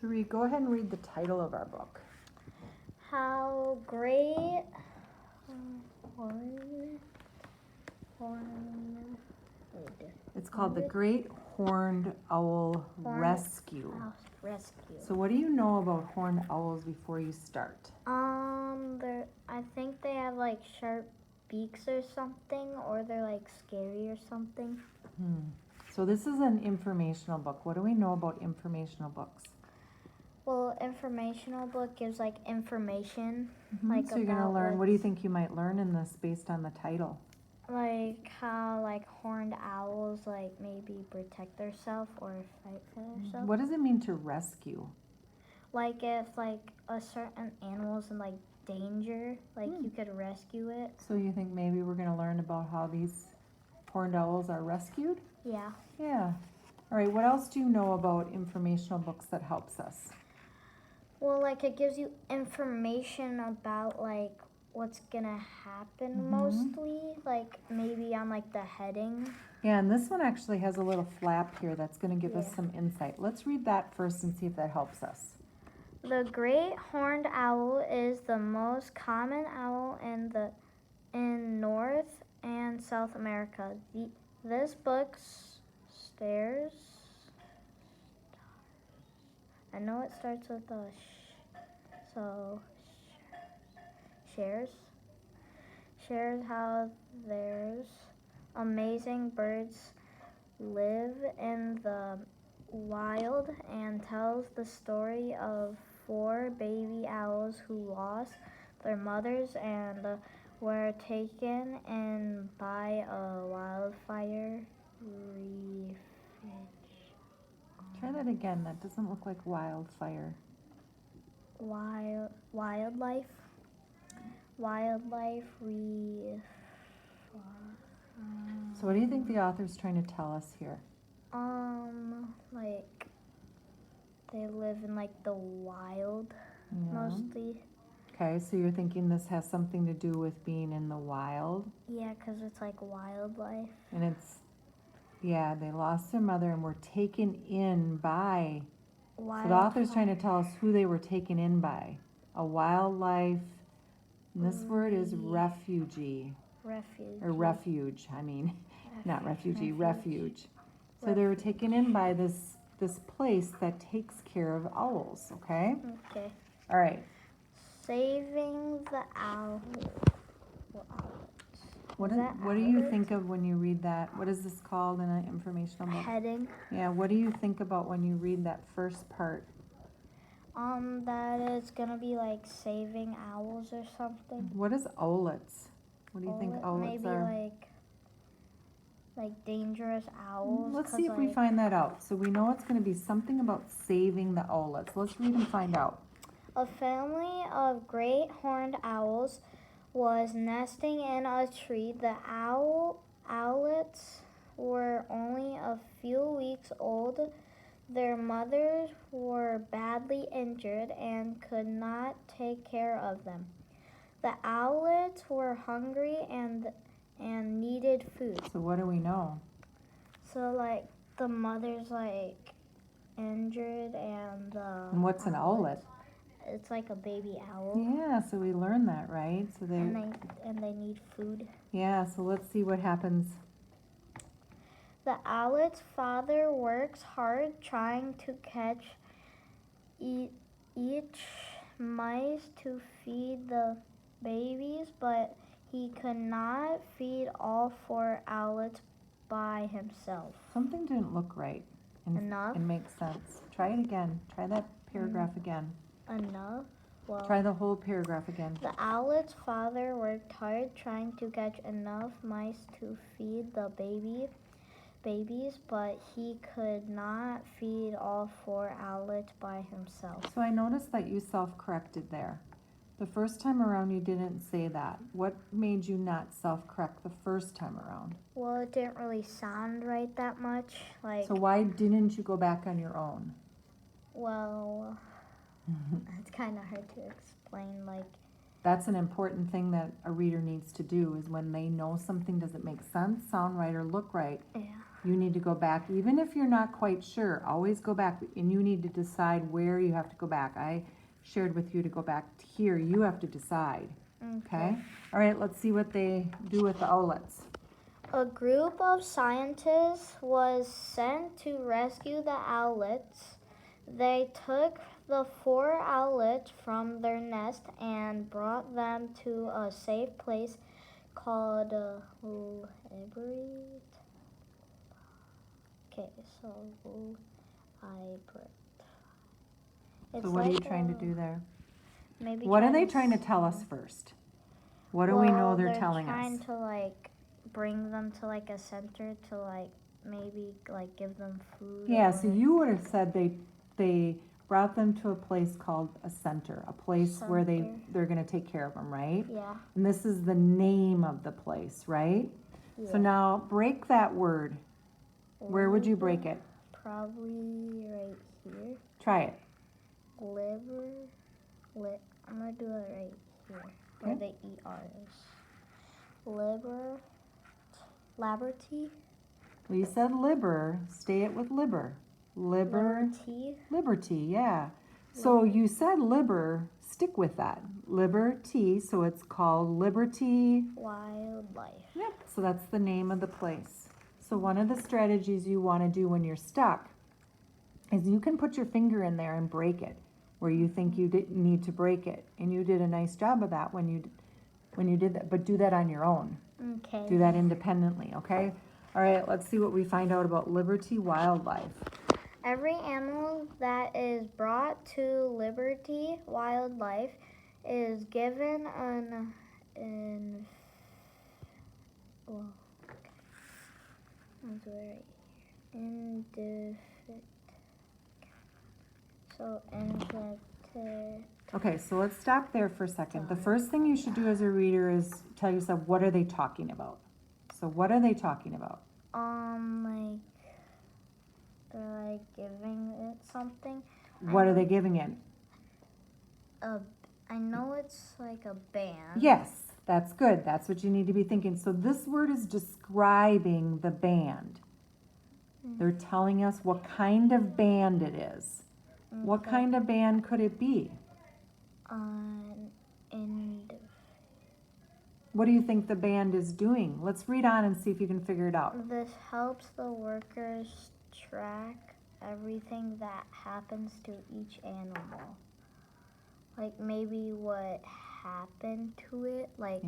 3, go ahead and read the title of our book. How great horn. It's called The Great Horned Owl Rescue. Rescue. So what do you know about horned owls before you start? I think they have like sharp beaks or something, or they're like scary or something. So this is an informational book. What do we know about informational books? Well, informational book gives like information, So you're gonna about learn. What do you think you might learn in this based on the title? like how like horned owls like maybe protect themselves or fight for themselves. What does it mean to rescue? Like if like a certain animal's in like danger, like you could rescue it. So you think maybe we're gonna learn about how these horned owls are rescued? Yeah. Yeah. All right, what else do you know about informational books that helps us? Well, like it gives you information about like what's gonna happen mostly, like maybe on like the heading. Yeah, and this one actually has a little flap here that's gonna give us Yeah. some insight. Let's read that first and see if that helps us. The great horned owl is the most common owl in North and South America. This book stares. I know it starts with a shares how there's amazing birds live in the wild and tells the story of 4 baby owls who lost their mothers and were taken in by a wildfire refuge. Try that again. That doesn't look like wildfire. Wildlife refuge. So what do you think the author's trying to tell us here? Like they live in like the wild mostly. Okay, so you're thinking this has something to do with being in the wild? Yeah, 'cause it's like wildlife. And it's, yeah, they lost their mother and were taken in by, so the author's trying to tell us who they were taken in by. A wildlife, and this word is refugee. Or refuge, I mean, not refugee, refuge. So they were taken in by this place that takes care of owls, okay? Okay. All right. Saving the owl. What do you think of when you read that? What is this called in an informational book? Heading. Yeah, what do you think about when you read that first part? That it's gonna be like saving owls or something. What is owlets? What do you think owlets maybe are? like dangerous owls. Let's see if we find that out. So we know it's going to be something about saving the owlets. Let's read and find out. A family of great horned owls was nesting in a tree. The owlets were only a few weeks old. Their mothers were badly injured and could not take care of them. The owlets were hungry and needed food. So what do we know? So like the mother's like injured and what's an owlet? It's like a baby owl. Yeah, so we learned that, right? So they they need food. Yeah, so let's see what happens. The owlet's father works hard trying to catch each mice to feed the babies, but he could not feed all 4 owlets by himself. Something didn't look right and make sense. Try it again. Try that paragraph again. Enough? Well, try the whole paragraph again. The owlet's father worked hard trying to catch enough mice to feed the babies, but he could not feed all 4 owlets by himself. So I noticed that you self-corrected there. The first time around you didn't say that. What made you not self-correct the first time around? Well, it didn't really sound right that much. So why didn't you go back on your own? Well, it's kind of hard to explain. That's an important thing that a reader needs to do, is when they know something doesn't make sense, sound right, or look right. Yeah. You need to go back, even if you're not quite sure, always go back, and you need to decide where you have to go back. I shared with you to go back to here, you have to decide, okay? All right, let's see what they do with the owlets. A group of scientists was sent to rescue the owlets. They took the 4 owlets from their nest and brought them to a safe place called Liberty. Okay, so So what are you trying to do there? Maybe What are they trying to tell us first? What do we know they're telling us? Trying to like bring them to like a center to like maybe like give them food. Yeah, so you would have said they brought them to a place called a center, a place where they're gonna take care of them, right? Yeah. And this is the name of the place, right? Yeah. So now break that word. Where would you break it? Probably right here. Try it. I'm gonna do it right here, where the ER is. Liberty. Well, you said liber. Stay it with liber. Liberty, yeah. So you said liber. Stick with that. Liberty. So it's called Liberty Wildlife. Yep. So that's the name of the place. So one of the strategies you want to do when you're stuck is you can put your finger in there and break it where you think you didn't need to break it. And you did a nice job of that when you did that. But do that on your own. Okay. Do that independently, okay? All right, let's see what we find out about Liberty Wildlife. Every animal that is brought to Liberty Wildlife is given Okay, so let's stop there for a second. The first thing you should do as a reader is tell yourself, what are they talking about? So what are they talking about? Like they're like giving it something. What are they giving it? I know it's like a band. Yes, that's good. That's what you need to be thinking. So this word is describing the band. They're telling us what kind of band it is. Okay. What kind of band could it be? What do you think the band is doing? Let's read on and see if you can figure it out. This helps the workers track everything that happens to each animal. Like maybe what happened to it, like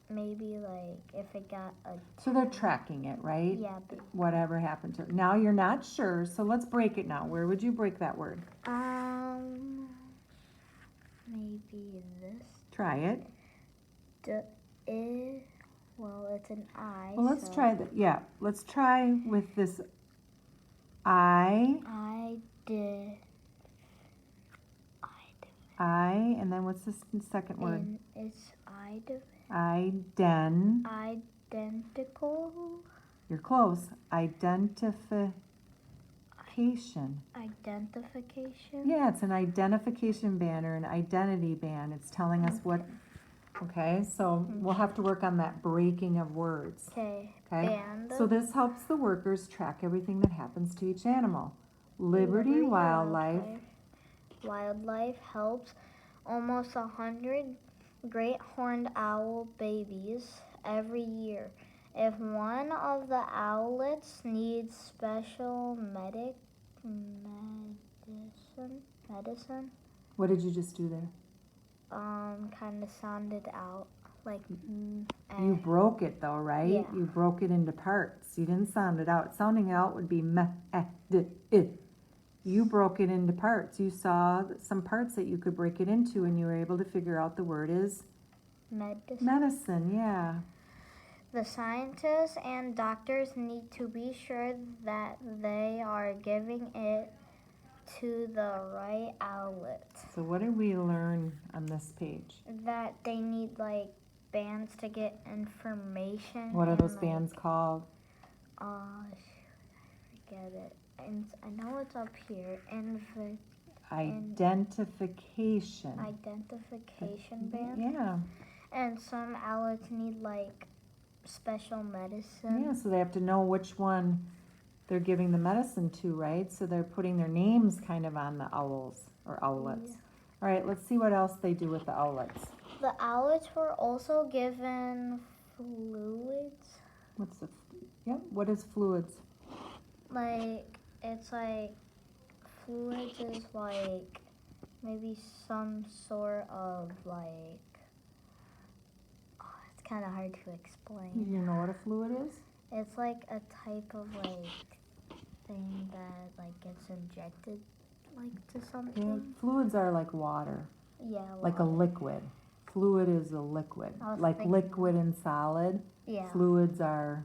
maybe like if it got a... So they're tracking it, right? Yeah. Whatever happened to it. Now you're not sure, so let's break it now. Where would you break that word? Maybe this. Try it. Well, it's an I. Well, let's try that. Yeah, let's try with this I. I, and then what's the second word? It's Identical. You're close. Identification. Yeah, it's an identification band or an identity band. It's telling us what. Okay, so we'll have to work on that breaking of words. Okay. Band. So this helps the workers track everything that happens to each animal. Liberty Wildlife helps almost 100 great horned owl babies every year. If one of the owlets needs special medicine. What did you just do there? Kind of sounded out like. You broke it though, right? Yeah. You broke it into parts. You didn't sound it out. Sounding out would be meh, d, I. You broke it into parts. You saw some parts that you could break it into, and you were able to figure out the word is medicine. Yeah. The scientists and doctors need to be sure that they are giving it to the right outlet. So what did we learn on this page? That they need like bands to get information. What are those bands called? I forget it. And I know it's up here. Identification band. Yeah. And some owlets need like special medicine. Yeah, so they have to know which one they're giving the medicine to, right? So they're putting their names kind of on the owls or owlets. Yeah. All right, let's see what else they do with the owlets. The owlets were also given fluids. What is fluids? Like, it's like, fluids is like maybe some sort of like, it's kind of hard to explain. You know what a fluid is? It's like a type of like thing that like gets injected like to Yeah, something. fluids are like water, Yeah. like a liquid. Fluid is a liquid, I was like thinking liquid and solid. Yeah. Fluids are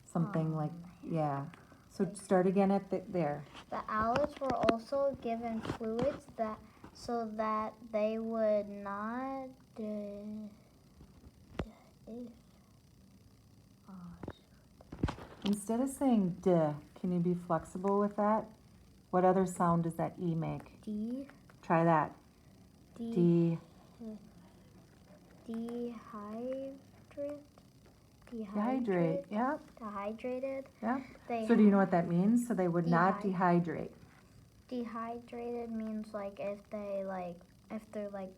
something like, yeah. So start again at there. The owlets were also given fluids so that they would not Instead of saying duh, can you be flexible with that? What other sound does that E make? D. Try that. D. Dehydrate. Yep. Dehydrated. Yep. They So do you know what that means? So they would not Dehydrate. dehydrate. Dehydrated means like if their like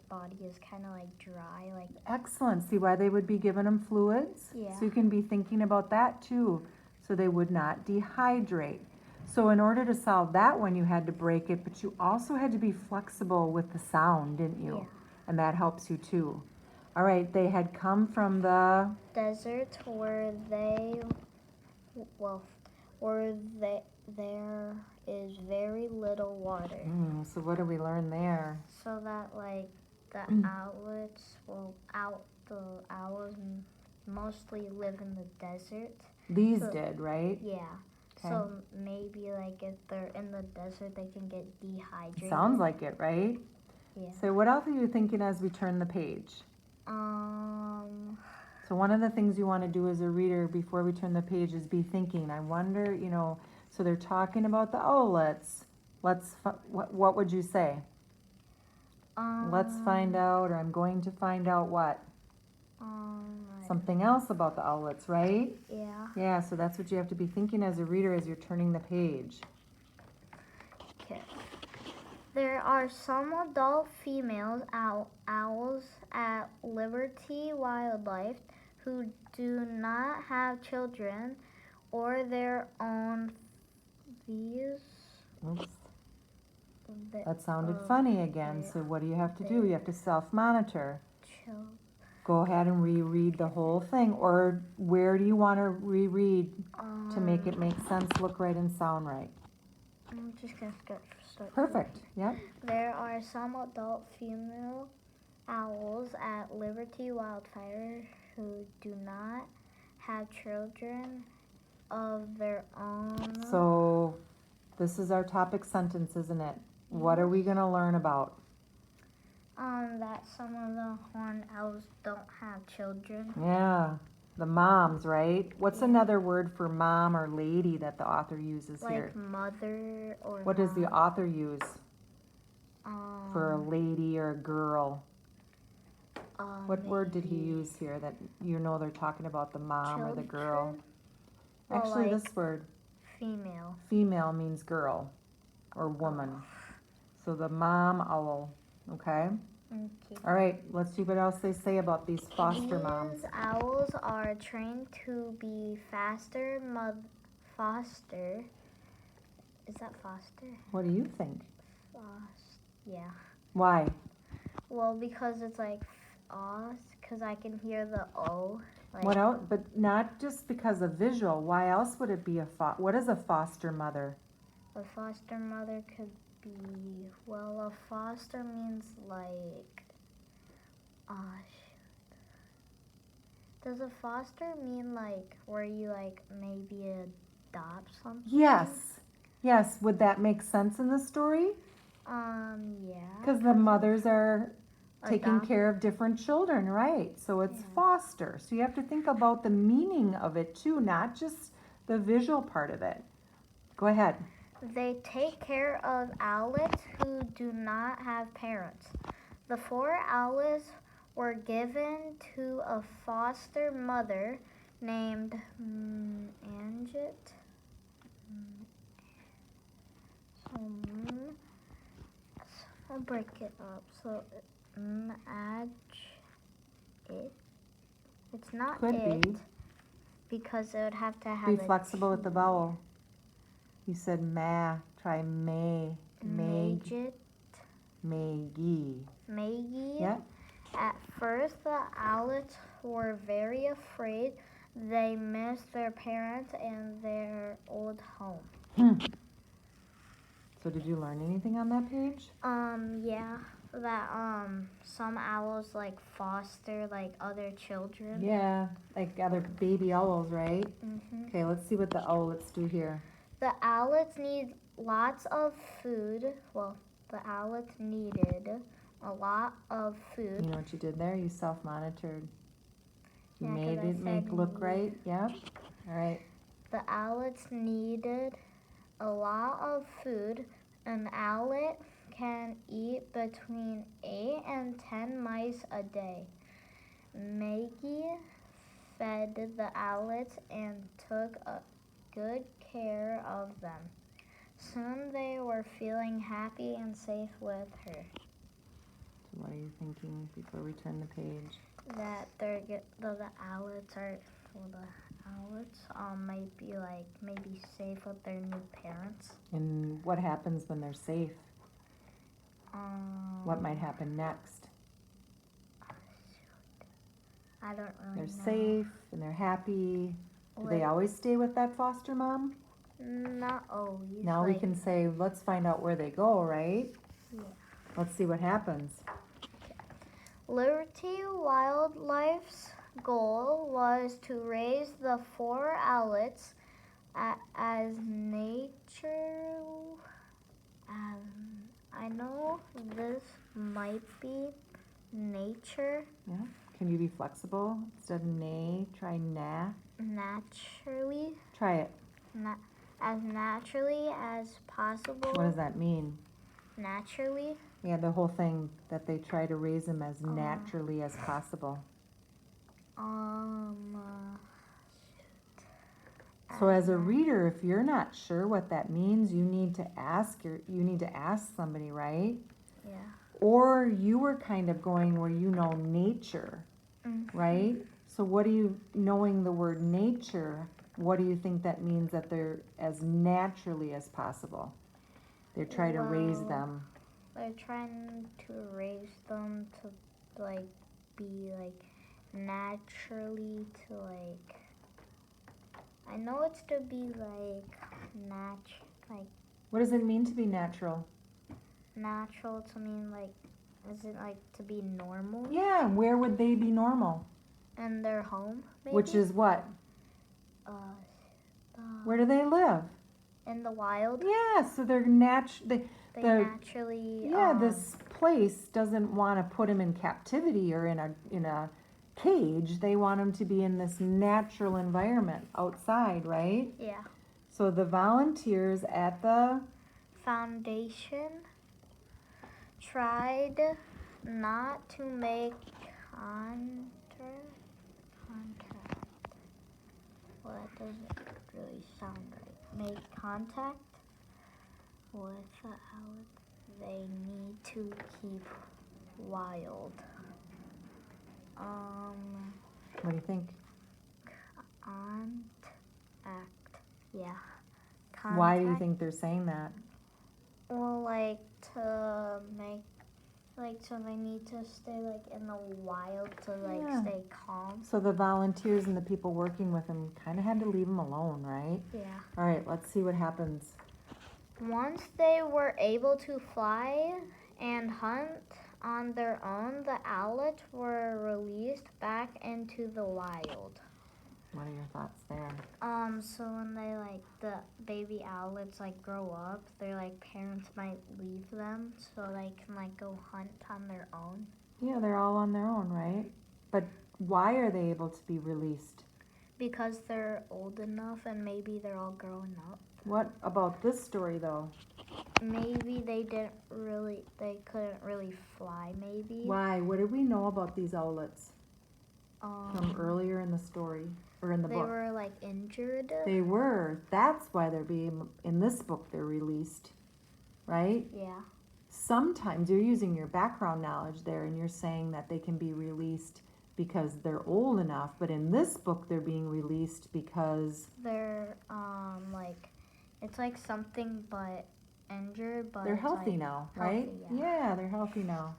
body is kind of like dry, like. Excellent. See why they would be giving them fluids? Yeah. So you can be thinking about that too. So they would not dehydrate. So in order to solve that one, you had to break it, but you also had to be flexible with the sound, didn't you? Yeah. And that helps you too. All right, they had come from the desert where there is very little water. So what do we learn there? So that like the owls mostly live in the desert. These did, right? Yeah. Okay. So maybe like if they're in the desert, they can get dehydrated. Sounds like it, right? Yeah. So what else are you thinking as we turn the page? So one of the things you want to do as a reader before we turn the page is be thinking, I wonder, so they're talking about the owlets. What would you say? Let's find out, or I'm going to find out what? Something else about the owlets, right? Yeah. Yeah, so that's what you have to be thinking as a reader as you're turning the page. Okay. There are some adult female owls at Liberty Wildlife who do not have children or their own views. Oops. That sounded funny again. So what do you have to do? You have to self-monitor. Go ahead and reread the whole thing. Or where do you want to reread to make it make sense, look right, and sound right? I'm just going to start. Perfect. Yep. There are some adult female owls at Liberty Wildfire who do not have children of their own. So this is our topic sentence, isn't it? What are we going to learn about? That some of the horned owls don't have children. Yeah, the moms, right? What's another word for mom or lady that the author uses here? Like mother or What does the author use for a um, lady or a girl? What word did he maybe use here that they're talking about the mom or the girl? children? Well, Actually, like this word, female. female, means girl or woman. So the mom owl, okay? Okay. All right, let's see what else they say about these foster moms. These owls are trained to be foster. Is that foster? What do you think? Yeah. Why? Well, because it's like because I can hear the O. Like, What else? But not just because of visual. Why else would it be what is a foster mother? a foster mother could be, a foster means like, does a foster mean like where you like maybe adopt something? Yes. Would that make sense in the story? Yeah. Because the mothers are taking care of different children, right? So it's foster. So you have to think about the meaning of it too, not just the visual part of it. Go ahead. They take care of owlets who do not have parents. The 4 owlets were given to a foster mother named Anjit. So, I'll break it up. So, it. It's not Could it be. because it would have to have Be a flexible with the T. vowel. You said ma. Try may. Magit. Maggie. Maggie. Yep. At first, the owlets were very afraid. They missed their parents and their old home. So did you learn anything on that page? Yeah, that some owls like foster like other children. Yeah, like other baby owls, right? Mhm. Okay, let's see what the owlets do here. The owlets need lots of food. Well, the owlets needed a lot of food. You know what you did there? You self-monitored. You Yeah, 'cause made I it make said look need. right. Yep. All right. The owlets needed a lot of food. An owlet can eat between 8 and 10 mice a day. Maggie fed the owlets and took good care of them. Soon they were feeling happy and safe with her. So what are you thinking before we turn the page? That the owlets are, well, the owlets might be like maybe safe with their new parents. And what happens when they're safe? What might happen next? I don't really They're know. safe and they're happy. Do they Like, always stay with that foster mom? not always. Now like, we can say, let's find out where they go, right? Yeah. Let's see what happens. Liberty Wildlife's goal was to raise the 4 owlets as nature. I know this might be nature. Yeah. Can you be flexible? Instead of nay, try na. Naturally, Try it. as naturally as possible. What does that mean? Naturally. Yeah, the whole thing that they try to raise them as naturally as possible. So as a reader, if you're not sure what that means, you need to ask somebody, right? Yeah. Or you were kind of going where you know nature, right? So what do you, knowing the word nature, what do you think that means that they're as naturally as possible? They try to raise them. They're trying to raise them to like be like naturally to like, I know it's to be like What does it mean to be natural? Natural to mean like, is it like to be normal? Yeah, where would they be normal? In their home, maybe? Which is what? Where do they live? In the wild. Yeah, so they're They naturally. Yeah, this place doesn't want to put them in captivity or in a cage. They want them to be in this natural environment outside, right? Yeah. So the volunteers at the foundation tried not to make contact. Well, that doesn't really sound right. Make contact with the owlets they need to keep wild. What do you think? Yeah. Why do you think they're saying that? Well, like to make, like, so they need to stay like in the wild to like stay calm. So the volunteers and the people working with them kind of had to leave them alone, right? Yeah. All right, let's see what happens. Once they were able to fly and hunt on their own, the owlets were released back into the wild. What are your thoughts there? So when they like the baby owlets like grow up, their like parents might leave them so they can like go hunt on their own. Yeah, they're all on their own, right? But why are they able to be released? Because they're old enough and maybe they're all growing up. What about this story though? Maybe they couldn't really fly maybe. Why? What do we know about these owlets? from earlier in the story, or in the They book. were like injured. They were. That's why they're being, in this book, they're released, right? Yeah. Sometimes you're using your background knowledge there and you're saying that they can be released because they're old enough, but in this book, they're being released because They're like, it's like something but injured, but they're it's healthy like now, right? healthy, Yeah, they're healthy now.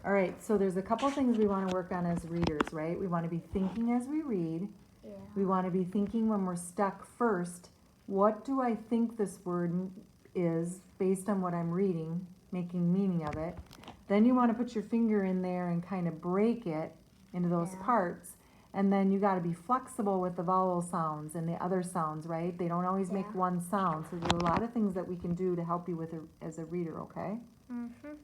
All right, so there's a couple things we want to work on as readers, right? We want to be thinking as we read. Yeah. We want to be thinking when we're stuck first, what do I think this word is based on what I'm reading, making meaning of it. Then you want to put your finger in there and kind of break it into those Yeah. parts. And then you got to be flexible with the vowel sounds and the other sounds, right? They don't always make Yeah. one sound. So there's a lot of things that we can do to help you with as a reader, okay? Mhm.